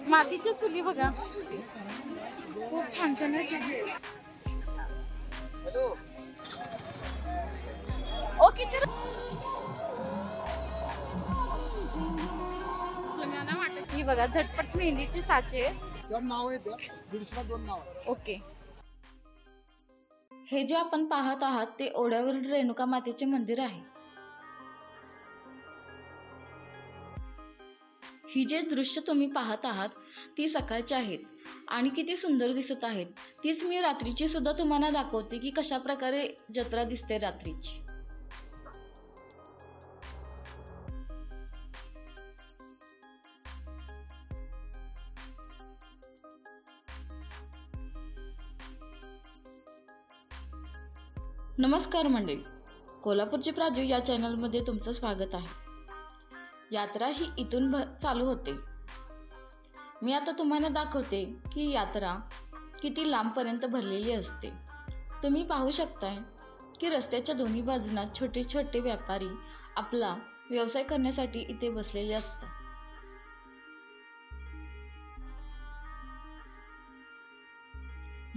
मातीच्या चुली बघा, खूप छान छान आहे. ओ किती ही बघा झटपट मेहंदीचे साचे. नाव आहे 150 नाव. ओके. हे जे आपण पाहत आहात ते ओढ्यावरील रेणुका मातेचे मंदिर आहे. ही जे दृश्य तुम्ही पाहत आहात ती सकाळची आहेत आणि किती सुंदर दिसत आहेत. तीच मी रात्रीची सुद्धा तुम्हाला दाखवते की कशा प्रकारे जत्रा दिसते रात्रीची. नमस्कार मंडळी, कोल्हापूरची प्राजू या चॅनलमध्ये तुमचं स्वागत आहे. यात्रा ही इथून चालू होते. मी आता तुम्हाला दाखवते की यात्रा किती लांबपर्यंत भरलेली असते. तुम्ही पाहू शकताय की रस्त्याच्या दोन्ही बाजूंना छोटे छोटे व्यापारी आपला व्यवसाय करण्यासाठी इथे बसलेले असतात.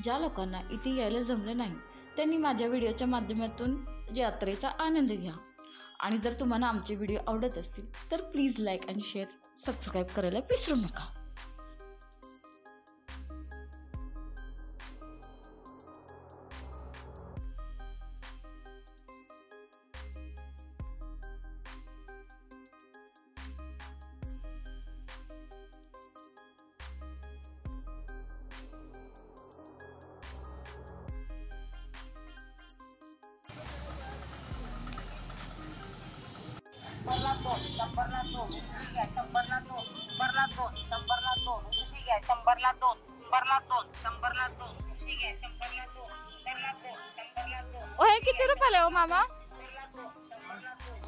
ज्या लोकांना इथे यायला जमलं नाही त्यांनी माझ्या व्हिडिओच्या माध्यमातून यात्रेचा आनंद घ्या. आणि जर तुम्हाला आमचे व्हिडिओ आवडत असतील तर प्लीज लाईक आणि शेअर, सबस्क्राईब करायला विसरू नका. हे किती रुपयाला हो मामा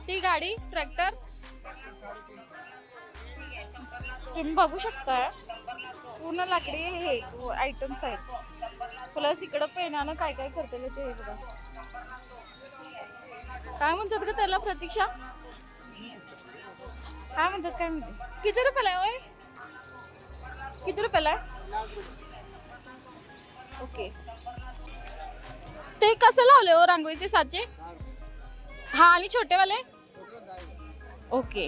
ती गाडी ट्रॅक्टर? तुम्ही बघू शकता पूर्ण लाकडी हे आयटम्स आहेत. प्लस इकडं पेनानं काय काय करते ते बघा. काय म्हणतात का त्याला प्रतीक्षा? काय म्हणतात काय म्हणते? किती रुपयाला आहे? किती रुपयाला आहे? ओके. ते कसं लावले हो रांगोळीचे साचे? हा आणि छोटेवाले? ओके.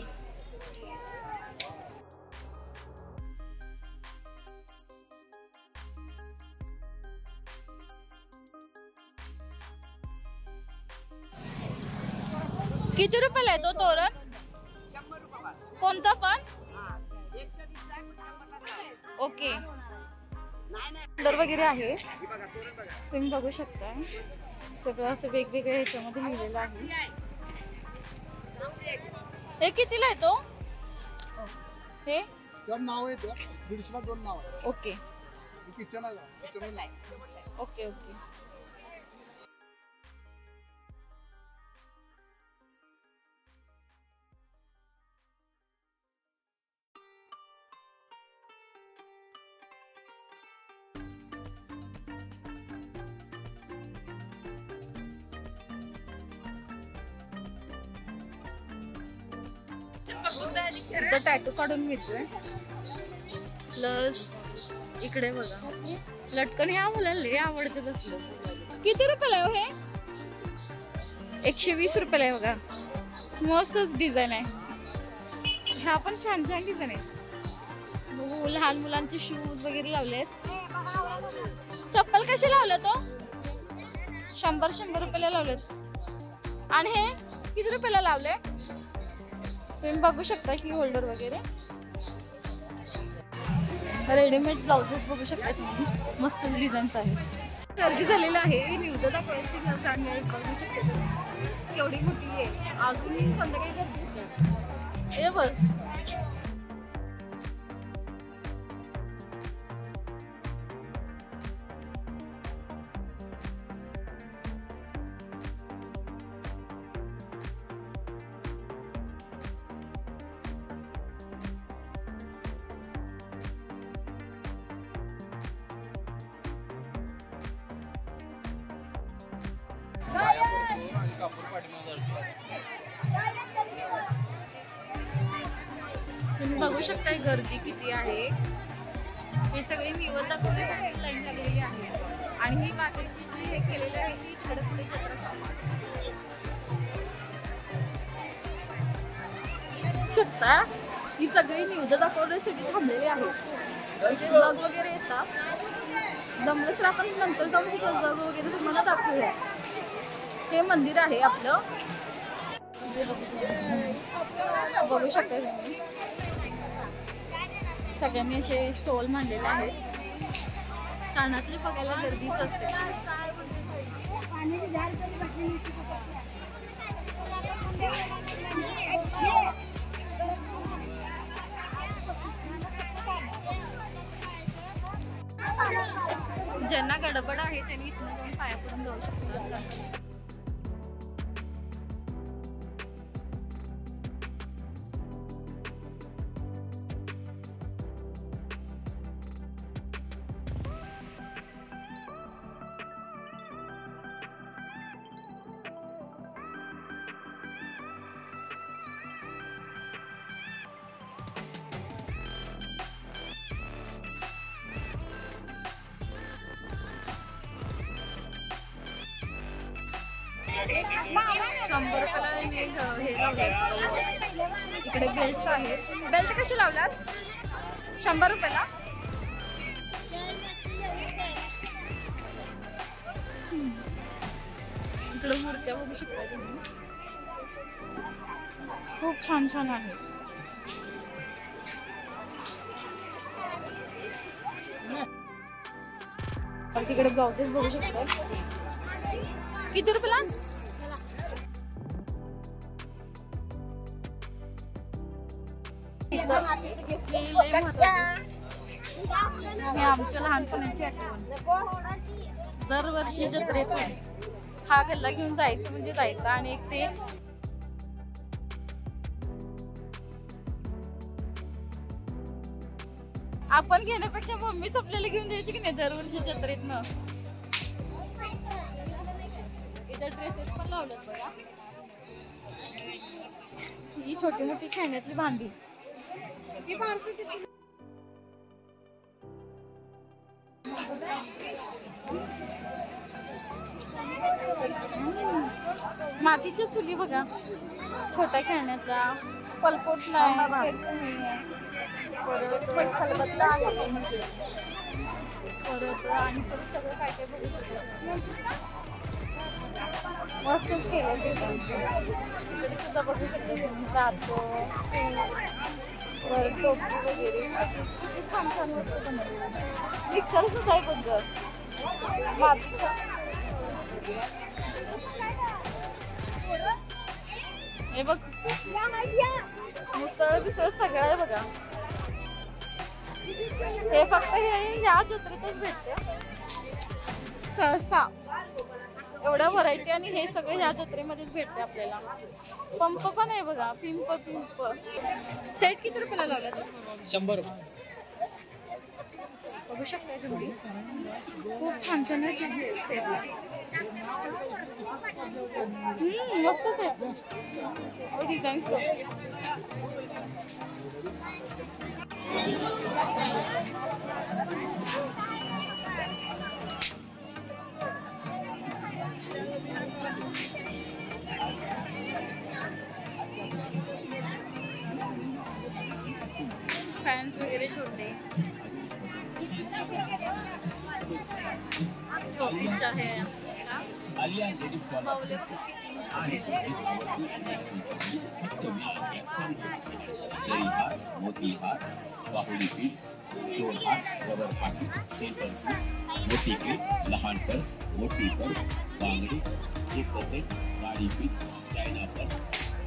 किती रुपयाला आहे तो तोरण? कोणता पण? ओके. कलर वगैरे आहे तुम्ही बघू शकता. सगळं असं वेगवेगळ्या ह्याच्यामध्ये लिहिलेलं आहे. हे कितीला आहे तो? हे नाव आहे 150 नाव. Okay okay okay. इथं टॅटू काढून मिळतोय. प्लस इकडे बघा लटकन या मुलाला लय आवडते तसलं. किती रुपयाला आहे हे? 120 रुपयाला आहे बघा. मस्तच डिझाईन आहे. ह्या पण छान छान डिझाईन आहे. लहान मुलांचे शूज वगैरे लावलेत. चप्पल कशी लावलं तो? 100 रुपयाला लावलेत. आणि हे किती रुपयाला लावले? तुम्ही बघू शकता की होल्डर वगैरे. रेडीमेड ब्लाउजेस बघू शकता तुम्ही. मस्त डिझाईन्स आहेत. गर्दी झालेली आहे. न्यूज दाखवायची बघू शकता एवढी मोठी आहे. अजूनही संध्याकाळी गर्दी हे बघ. तुम्ही बघू शकता गर्दी किती आहे. हे सगळे निवड दाखवण्यासाठी लाईन लागलेली आहे आणि ही बाकीची जी हे केलेली आहे ती खडकली जत्रा शकता. ही सगळी निवड दाखवण्यासाठी थांबलेली आहे. इथे जग वगैरे येतात. जमलं तर आपण नंतर जाऊन तिथं जग वगैरे तुम्हाला दाखवूया. हे मंदिर आहे आपलं. बघू शकता तुम्ही सगळ्यांनी असे स्टॉल मांडलेले आहेत. कानातले बघायला गर्दीच असते. ज्यांना गडबड आहे त्यांनी इथून जाऊन पाया पडून जाऊ शकतात. ₹100 हे लावले. इकडे बेल्ट आहेत. बेल्ट कशी लावल्यात? ₹100. इकडे मूर्त्या बघू शकता तुम्ही. खूप छान छान आहे. तिकडे ब्लाउजेस बघू शकता. किती रुपयाला? हे आमच्या लहानपणाची आठवण. दरवर्षी जत्रेतून हा गल्ला घेऊन जायचं म्हणजे जायचं. आणि एक ते आपण घेण्यापेक्षा मम्मीच आपल्याला घेऊन द्यायची की नाही दरवर्षी जत्रेतनं. इथं ड्रेसेस पण लावलेत बघा. ही छोटी मोठी खेळण्यातली भांडी. मातीच्या चुली बघा. छोट्या खेळण्याचा पलपोट नाही. परत खलबत्ता आहे. परत आणि परत सगळं काय काय बघू शकतो. मस्तच केलं. इकडे सुद्धा बघू शकतो तुम्ही जातो. परत टोपी वगैरे किती छान छान वस्तू बनवली. मिक्सर सुद्धा आहे बघ मातीचा. हे बघ मुसळ बिसळ सगळं आहे बघा. हे फक्त हे या जत्रेतच भेटते सहसा. एवढ्या व्हरायटी आणि हे सगळं ह्या जत्रेमध्येच भेटते आपल्याला. पंप पण आहे बघा. पिंप सेट किती रुपयाला लावला? ₹100. बघू शकता तुम्ही. खूप छान छान मस्तच आहे. डिझाईन फॅन्स वगैरे छोटे शोपीसच्या आहे. बावले मोतीहार, बाहुली पीठ, चोरहार, रबर पाकिट, मोती क्लिप, लहान पर्स, मोठी पर्स, बांगडी, एक कसेट, साडी पीठ, चायना पर्स,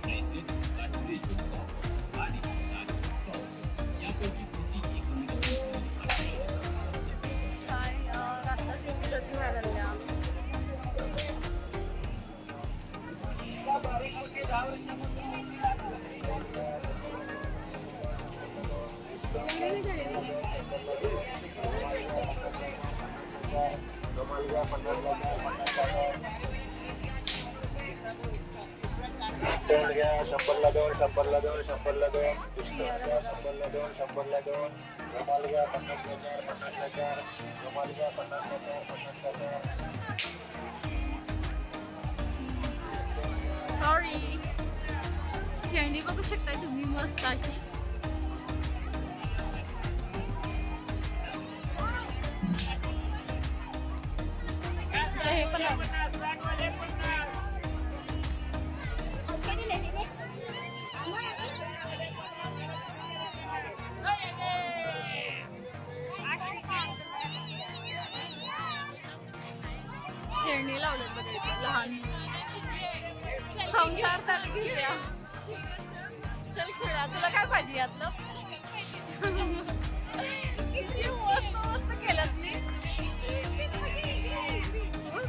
ब्रेसलेट, काश्मीरी झुमका आणि यापैकी Thank सॉरी, खेळणी बघू शकताय तुम्ही मस्त अशी. हे पण खेळणी लावले बघायचं लहान संसार चालू घेऊया. चल खेळा, तुला काय पाहिजे यातलं? किती मस्त केलं मी.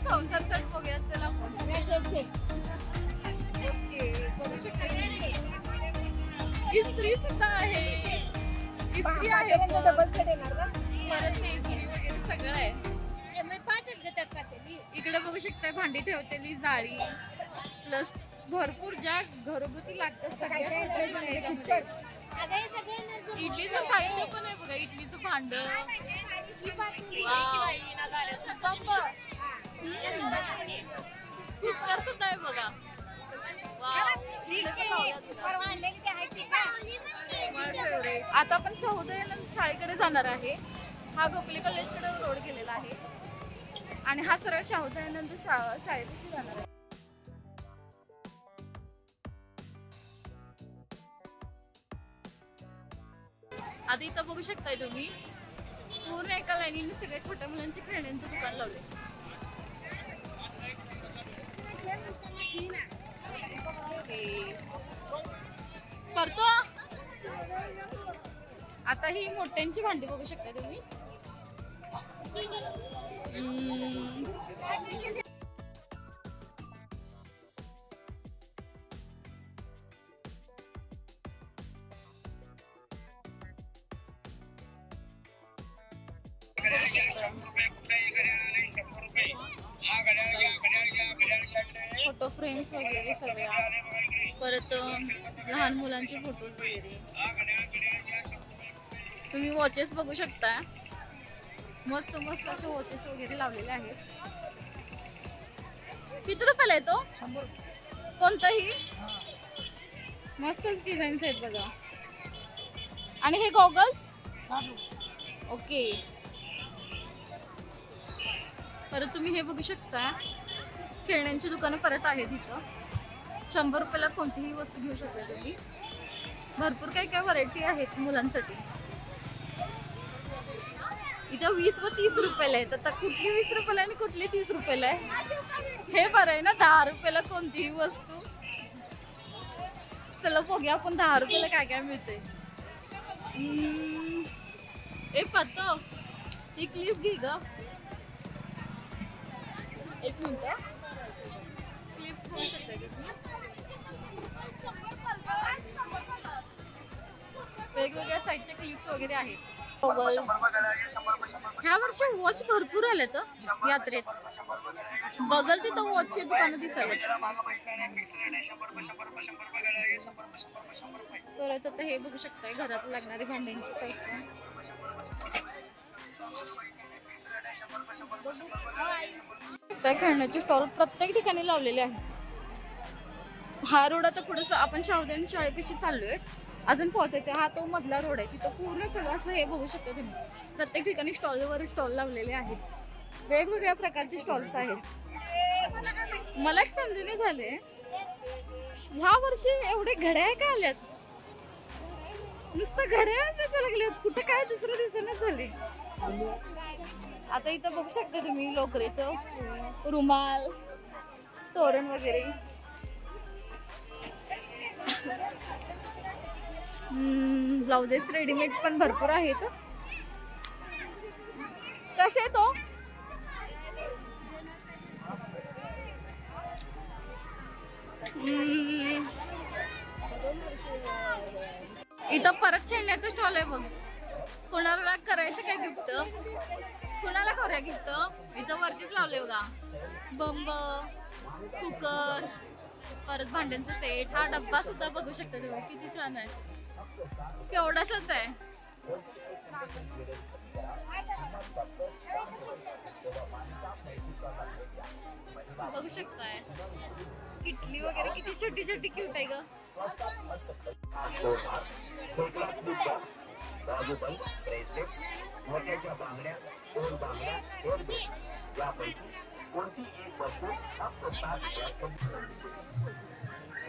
संसार चालू बघूया चला. इस्त्री सुद्धा आहे, इस्त्री आहे, परत मेजरी वगैरे सगळं आहे. इकडे बघू शकताय भांडी ठेवतेली जाळी प्लस भरपूर ज्या घरगुती लागतात सगळ्या ह्याच्यामध्ये. इडलीचं साहित्य पण आहे बघा, इडलीचं भांड, कुकर सुद्धा आहे बघा. आता आपण शाहूदयानंद शाळेकडे जाणार आहे. हा गोखले कॉलेजकडे रोड गेलेला आहे आणि हा सरळ शाहूदयानंद शाळेपाशी जाणार आहे. आता इथं बघू शकताय तुम्ही पूर्ण एका लाईनीने सगळ्या छोट्या मुलांची खेळण्यांचं दुकान लावले. करतो आता ही मोठ्यांची भांडी बघू शकता तुम्ही. फोटो फ्रेम्स वगैरे सगळ्या, परत लहान मुलांचे फोटोज वगैरे. तुम्ही वॉचेस बघू शकता, मस्त मस्त असे वॉचेस वगैरे लावलेले आहेत. किती रुपयाला आहे तो? कोणताही मस्तच डिझाईन्स आहेत बघा. आणि हे गॉगल्स ओके. परत तुम्ही हे बघू शकता खेळण्यांची दुकानं परत आहेत इथं. 100 रुपयाला कोणतीही वस्तू घेऊ शकता तुम्ही. भरपूर काही काही व्हरायटी आहेत मुलांसाठी. इथं 20 व 30 रुपयाला आहेत. आता कुठली 20 रुपयाला आणि कुठली 30 रुपयाला आहे हे बरं आहे ना. 10 रुपयाला कोणतीही वस्तू. चला बघूया आपण 10 रुपयाला काय काय मिळते. पत्तो ही क्लिप घे ग. एक मिनिट, क्लिप होऊ शकते वेगवेगळ्या साईडचे क्लिप्स वगैरे आहेत. ह्या वर्षी वॉच भरपूर आले तर यात्रेत. बघल तिथं वॉचची दुकानं दिसायला. परत आता हे बघू शकताय घरात लागणारी भांड्यांची साहित्य. खेळण्याचे स्टॉल प्रत्येक ठिकाणी लावलेले आहेत. हा रोड आता पुढे आपण शाहूदयानंद शाळेपाशी चाललोय. अजून पोहोचायचं. हा तो मधला रोड आहे. तिथं पूर्ण सगळं असं हे बघू शकता तुम्ही. प्रत्येक ठिकाणी स्टॉलवर स्टॉल लावलेले आहेत. वेगवेगळ्या प्रकारचे स्टॉल्स आहेत. मला एक समजून झाले ह्या वर्षी एवढे घड्याळ का आल्यात. नुसतं घड्याळ लागल्यात, कुठं काय दुसरं दिवसानच झाले. आता इथं बघू शकता तुम्ही लोकरेचं रुमाल, तोरण वगैरे. ब्लाउजेस रेडीमेड पण भरपूर आहेत. कसे तो इथं परत खेळण्याचं स्टॉल आहे बघ. कोणाला करायचं काय गिफ्ट, कोणाला करूया गिफ्ट. इथं वरतीच लावले बघा. बंब, कुकर, परत भांड्यांचं सेट, हा डब्बा सुद्धा बघू शकता तुम्ही, किती छान आहे, केवढाच आहे. बघू शकताय किटली वगैरे किती छोटी छोटी क्यूट आहे ग.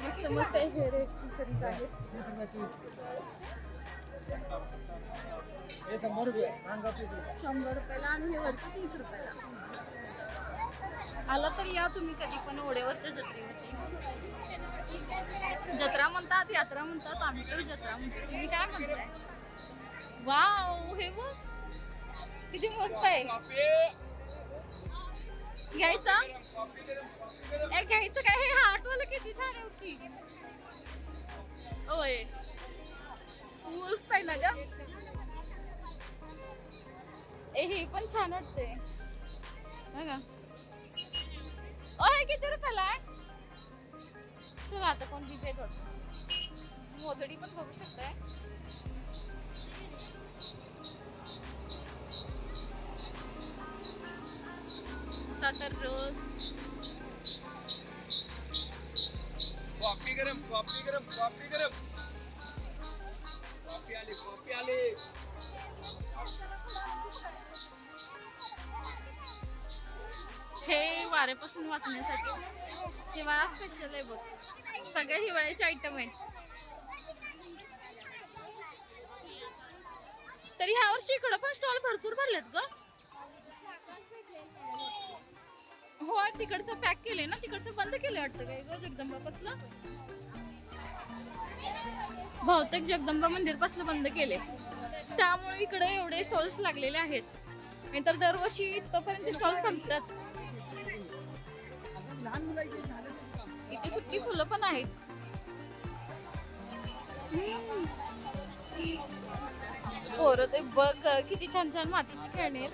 मस्त मस्त हेअर एक्सेसरीज आहेत. 100 रुपयाला आणि हे वरती 30 रुपयाला. आला तर या तुम्ही कधी पण ओढ्यावरच्या जत्रेवरती. जत्रा म्हणतात, यात्रा म्हणतात, आम्ही तर जत्रा म्हणतो. तुम्ही काय म्हणताय? वाव, हे बघ किती मस्त आहे. घ्यायचा घ्यायचं काय? हे हार्टवाला किती छान आहे की. ओय मस्त आहे ना ग. हे पण छान वाटते बघा. हे किती रुपयाला आहे? चला आता कोण दिसे थोडं. मोजडी पण बघू शकताय. सातर रोज. कॉफी गरम, कॉफी गरम, कॉफी गरम. कॉफी आली, कॉफी आली. हे वाऱ्यापासून वाचण्यासाठी हिवाळा स्पेशल आहे बघ. सगळे हिवाळ्याचे आयटम आहेत. तरी ह्या वर्षी इकडं पण स्टॉल भरपूर भरलेत ग. हो, तिकडचं पॅक केले ना, तिकडचं बंद केलं वाटतं काय ग. जगदंबा पासलं बहुतेक जगदंबा मंदिर पासलं बंद केले, त्यामुळे इकडे एवढे स्टॉल्स लागलेले आहेत. नाहीतर दरवर्षी इथपर्यंत स्टॉल संपतात. इथे सुट्टी फुलं पण आहेत. पोरं ते बघ किती छान छान मातीचे खेळणे.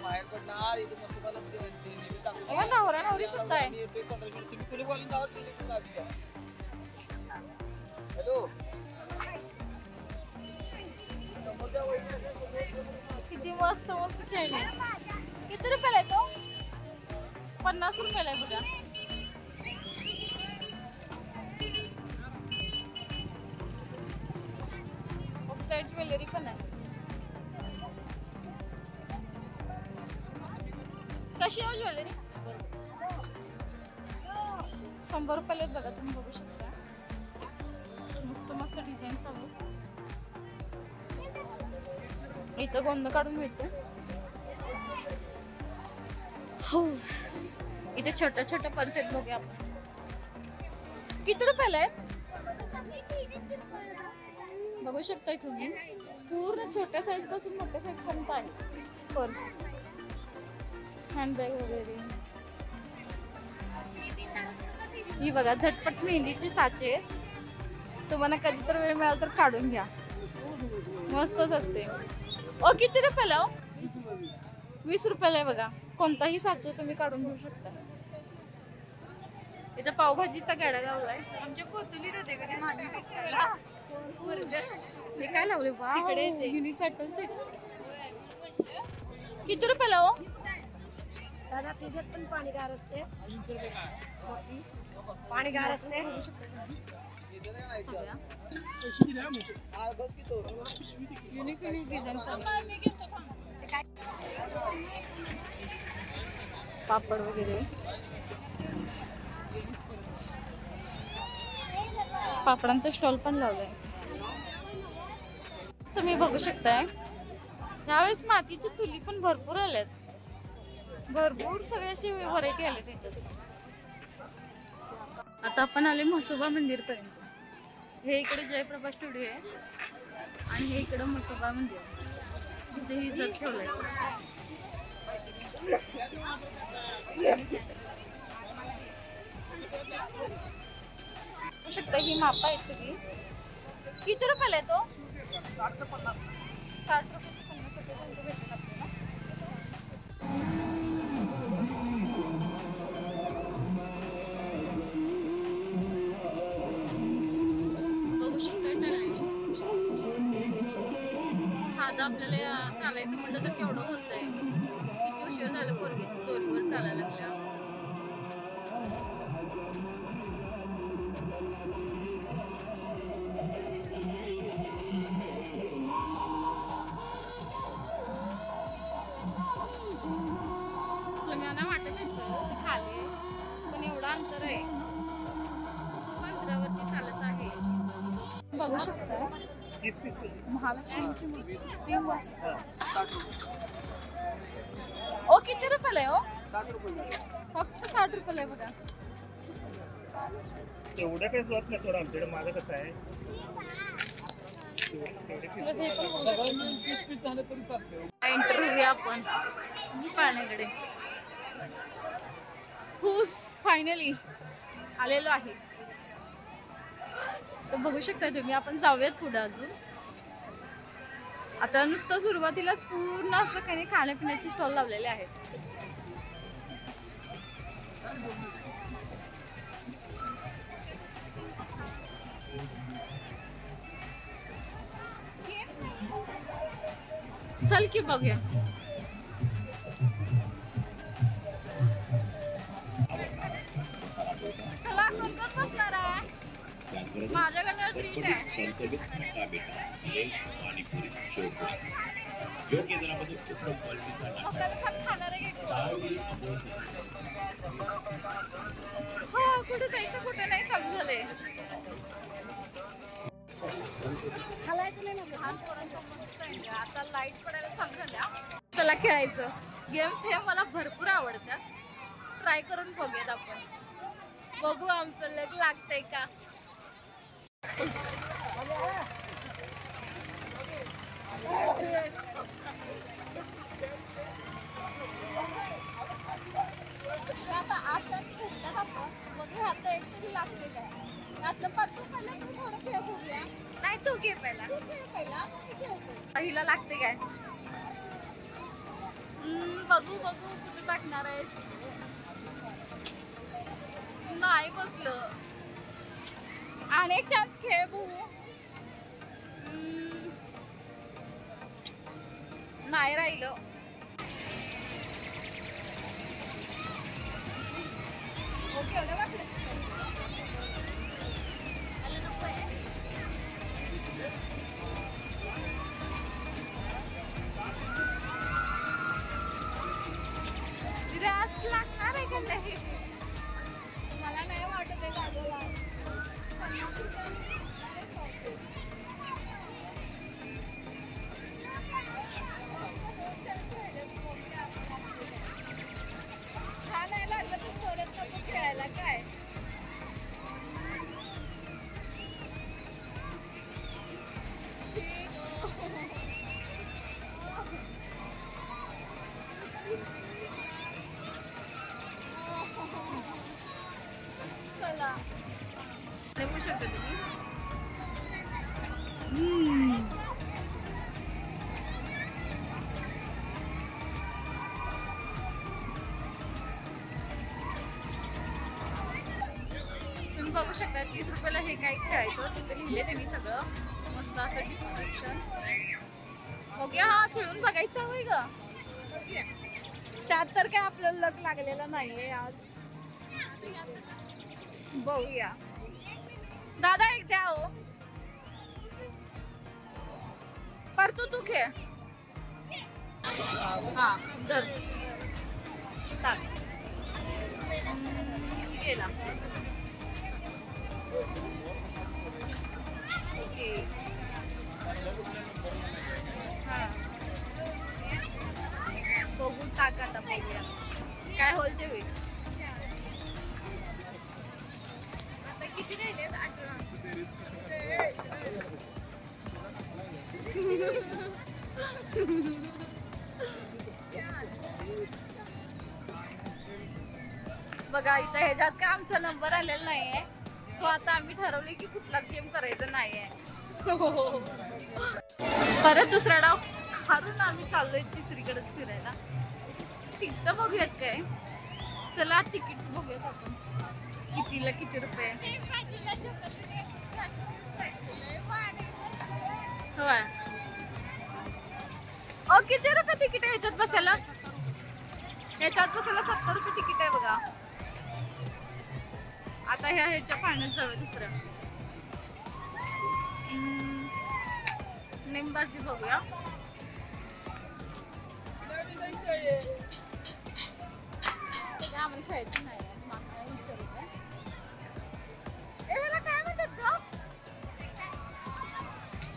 नवरा नवरी सुद्धा आहे. किती मस्त मस्त खेळणे. किती रुपयाला आहे तो? 50 रुपयाला आहे बघा. ज्वेलरी पण आहे. कशी आहे ज्वेलरी? 100 रुपयाला बघा. तुम्ही बघू शकता मस्त मस्त डिझाईन आहेत. इथं गोंद काढून मिळते. हो, इथे छोट्या छोट्या पर्स आहेत बघा आपण. किती रुपयाला आहे? बघू शकताय तुम्ही, पूर्ण छोट्या साईज पासून मोठ्या साईज पर्यंत आहे पर्स, हँडबॅग वगैरे. ही बघा झटपट मेहंदीचे साचे. तुम्हाला कधी तर वेळ मिळाला तर काढून घ्या, मस्तच असते. ओ किती रुपयाला? 20 रुपयाला आहे बघा. कोणताही साचे तुम्ही काढून घेऊ शकता. इथं पावभाजीचा गाडा लावलाय. आमच्या कोतुलीत होते का हे काय लावले? Unique pattern set. किती रुपयाला हो? दादा तुझ्यात पण पाणी गार असते. पाणी गार असते. Unique unique design. पापड वगैरे. पापडांचा स्टॉल पण लावलाय. तुम्ही बघू शकताय यावेळेस मातीची चुली पण भरपूर आल्यात. भरपूर सगळ्या अशी व्हरायटी आल्या त्याच्यात. आता आपण आले म्हसोबा मंदिर पर्यंत. हे इकडे जयप्रभा स्टुडिओ आहे आणि हे इकडे म्हसोबा मंदिर. इथे ही जग ठेवलंय. बघू शकता ही मापा आहेत सगळी. किती रुपयाला आहे तो? 60 रुपये 50 रुपये भेटेल आपल्याला. आपल्याला चालायचं म्हटलं तर केवढं होतंय. किती उशीर झालं पोरगी दोरीवर चालायला लागल्या. तुम्हाला वाटत असेल खाली पण एवढं अंतर आहे, खूप अंतरावरती चालत आहे. बघू शकता महालक्ष्मीची मूर्ती किती मस्त. ओ किती रुपयाला आहे? फक्त 60 रुपयाला आहे बघा. एवढं काही जात नाही सोडा आमच्याकडे. माझं कसं आहे इंटरव्ह्यू आपण पाण्याकडे खूप फायनली आलेलो आहे. तर बघू शकता तुम्ही. आपण जाऊयात पुढे अजून. आता नुसतं सुरुवातीलाच पूर्ण असं काही खाण्यापिण्याचे स्टॉल लावलेले आहेत. चल की बघूया. चला कोण कोण बसणार आहे? माझ्याकडनं ट्रीट आहे. हो कुठे जायचं कुठे नाही चालू झालंय. आता लाईट पडायला चालू झाल्या. चला खेळायचं. गेम्स हे मला भरपूर आवडतात. ट्राय करून बघूयात आपण. बघू आमचं लग लागतंय का. आता आता बघू आता एकतरी लागते काय. आता पातू पहिला तू थोडं खेळ बघूया. नाही तू घे पहिला. तू खेळ पहिला मी खेळतो. हिला लागते काय. बघू बघू कुठे टाकणार आहेस. नाही बसलं. आणि एक चान्स खेळ बघू. नाही राहिलं. ओके एवढं वाटलं. रास लागणार आहे का नाही. मला नाही वाटत आहे गाडीला. हा नाही लागलं तर सोडत नको खेळायला काय. चला बघू शकता तुम्ही. तुम्ही बघू शकता 30 रुपयाला हे काय खेळायचं. तिथे लिहिले त्यांनी सगळं मस्त असं डिस्क्रिप्शन. बघूया. हा खेळून बघायचं होय ग. त्यात तर काय आपल्याला लक लागलेलं नाहीये आज. बघूया. दादा एक द्या हो. पर तू खेळ. हा धर टाक. केला. ओके. हा बघू टाक आता. बघूया काय होईल ते होईल. आता किती राहिलेत. 18. बघा इथं ह्याच्यात काय आमचा नंबर आलेला नाहीये. तो आता आम्ही ठरवले की कुठला गेम करायचा नाहीये. परत दुसरा डाव हारून आम्ही चाललोय तिसरीकडेच फिरायला. तिकीट बघूयात काय. चला तिकीट बघूयात आपण. कितीला किती रुपये. होय ओ किती रुपये तिकीट आहे याच्यात बसायला? याच्यात बसायला 70 रुपये तिकीट आहे बघा. आता ह्याच्या पाण्यात जाऊया दुसऱ्या. नेमबाजी बघूया. आम्हाला खायचं नाही. काय म्हणतात ग?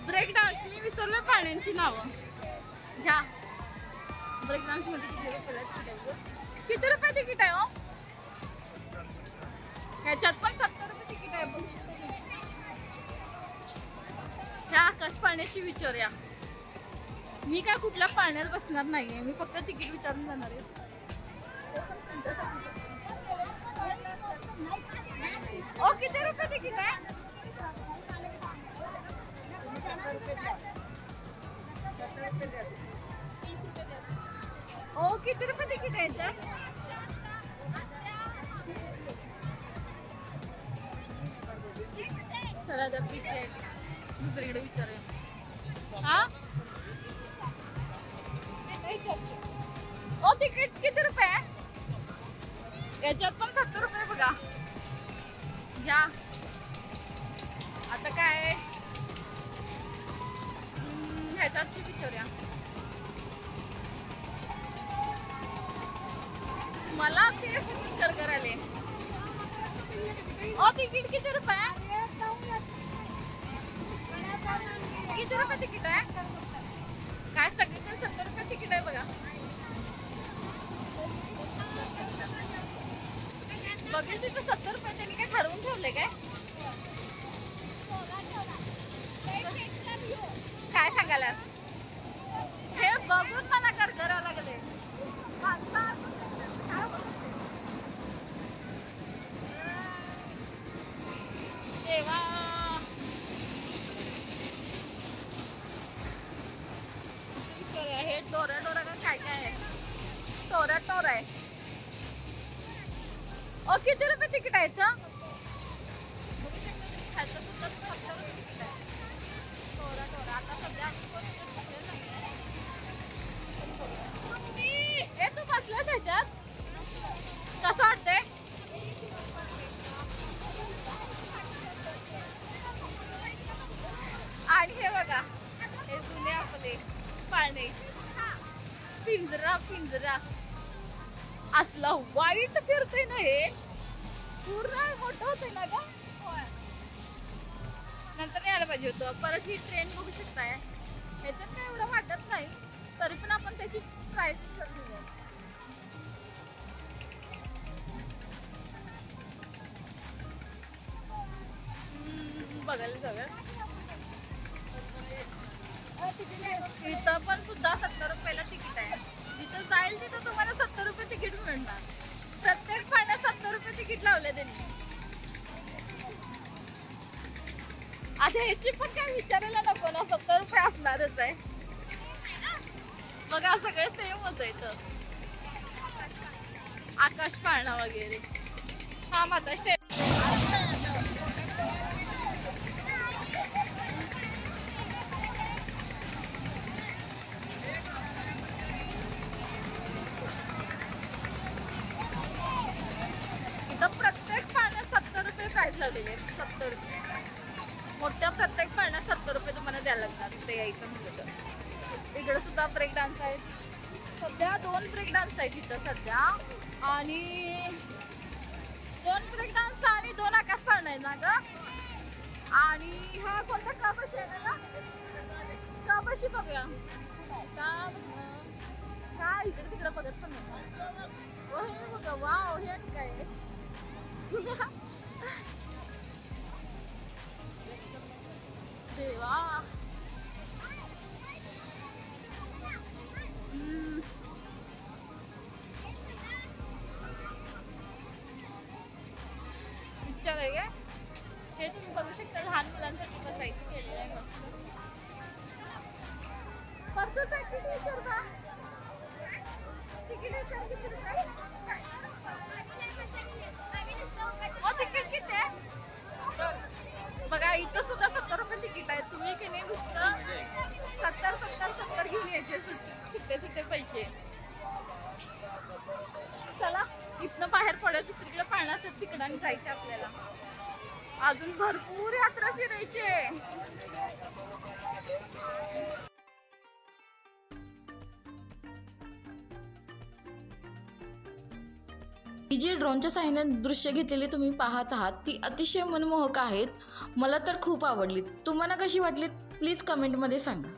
Break dance. मी विसरलोय पाण्याची नावं. घ्या. ब्रेक डान्स मध्ये किती रुपये तिकीट आहे? हो ह्याच्यात पण 70 रुपये तिकीट आहे. बघू शकता. ह्या आकाश पाण्याची विचारूया. मी काय कुठल्या पाण्यात बसणार नाहीये. मी फक्त तिकीट विचारून जाणार आहे. ओ किती रुपये तिकीट आहे? ओ किती रुपये तिकीट आहे याच्यात? चला आता दुसरीकडे विचारूया. हा ओ तिकीट किती रुपये आहे? याच्यात पण 70 रुपये बघा. घ्या. आता काय ह्याच्यात विचारूया. मला ते विचार करायला. ओ तिकीट किती रुपये आहे? किती रुपये तिकीट आहे? काय सगळीकडे 70 रुपये तिकीट आहे बघा. बघेल तिथं 70 रुपये. त्यांनी काय ठरवून ठेवले काय? काय सांगायला? हे बघून मला करायला लागले. देवा. हे डोरा डोरा का काय काय आहे? टोरा टोरा आहे. ओ किती रुपये तिकीट आहे याचं? आता सध्या तू बसलास ह्याच्यात? कसं वाटतंय? आणि हे बघा, हे जुने आपले पाळणे. पिंजरा पिंजरा असला वाईट फिरतोय ना. हे पूर्ण मोठं होतंय ना ग. नंतर यायला पाहिजे होतं. परत ही ट्रेन बघू शकताय. ह्याच्यात काय एवढं वाटत नाही. तरी पण आपण त्याची प्राइस करूया. बघायला जाऊया. इथं पण सुद्धा 70 रुपयाला तिकीट आहे. जिथं जाईल तिथं तुम्हाला 70 रुपये तिकीट मिळणार. प्रत्येक पाण्यात 70 रुपये तिकीट लावले त्यांनी. आता ह्याची पण काय विचारायला नको ना. 70 रुपये असणारच आहे. बघा सगळे सेम होत इथं. आकाश पाळणा वगैरे. हा माता स्टे. प्रत्येक पाण्यात 70 रुपये प्राइस लावलेली आहे. 70 रुपये. मोठ्या प्रत्येक पाण्यात 70 रुपये तुम्हाला द्यायला लागणार ते यायचं म्हटलं तर. इकडे सुद्धा ब्रेक डान्स आहेत. सध्या 2 ब्रेक डान्स आहेत इथं सध्या. आणि 2 ब्रेक डान्स आणि 2 आकाश पाळणा आहे ना ग. आणि हा कोणता कबशी आहे ना? कबशी बघूया. काय इकडे तिकडे बघत पण नाही. ओ हे बघा. वाव. हे काय आहे? देवा. पिक्चर आहे का? हे तुम्ही बघू शकता. लहान मुलांसाठी बसायचं केलेलं आहे. परत तिकीट विचार का? तिकीट विचार किती रुपये? तिकीट किती आहे? बघा इथं सुद्धा 70 रुपये तिकीट आहे. तुम्ही की नाही नुसतं 70 घेऊन यायचे. आपल्याला. अजून भरपूर यात्रा फिरायची आहे. ही जी ड्रोनच्या साहाय्याने दृश्य घेतलेली तुम्ही पाहत आहात ती अतिशय मनमोहक आहेत. मला तर खूप आवडली. तुम्हाला कशी वाटली प्लीज कमेंटमध्ये सांगा.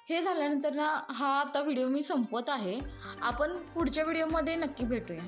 हे झाल्यानंतर ना हा आता व्हिडिओ मी संपवत आहे. आपण पुढच्या व्हिडिओमध्ये नक्की भेटूया.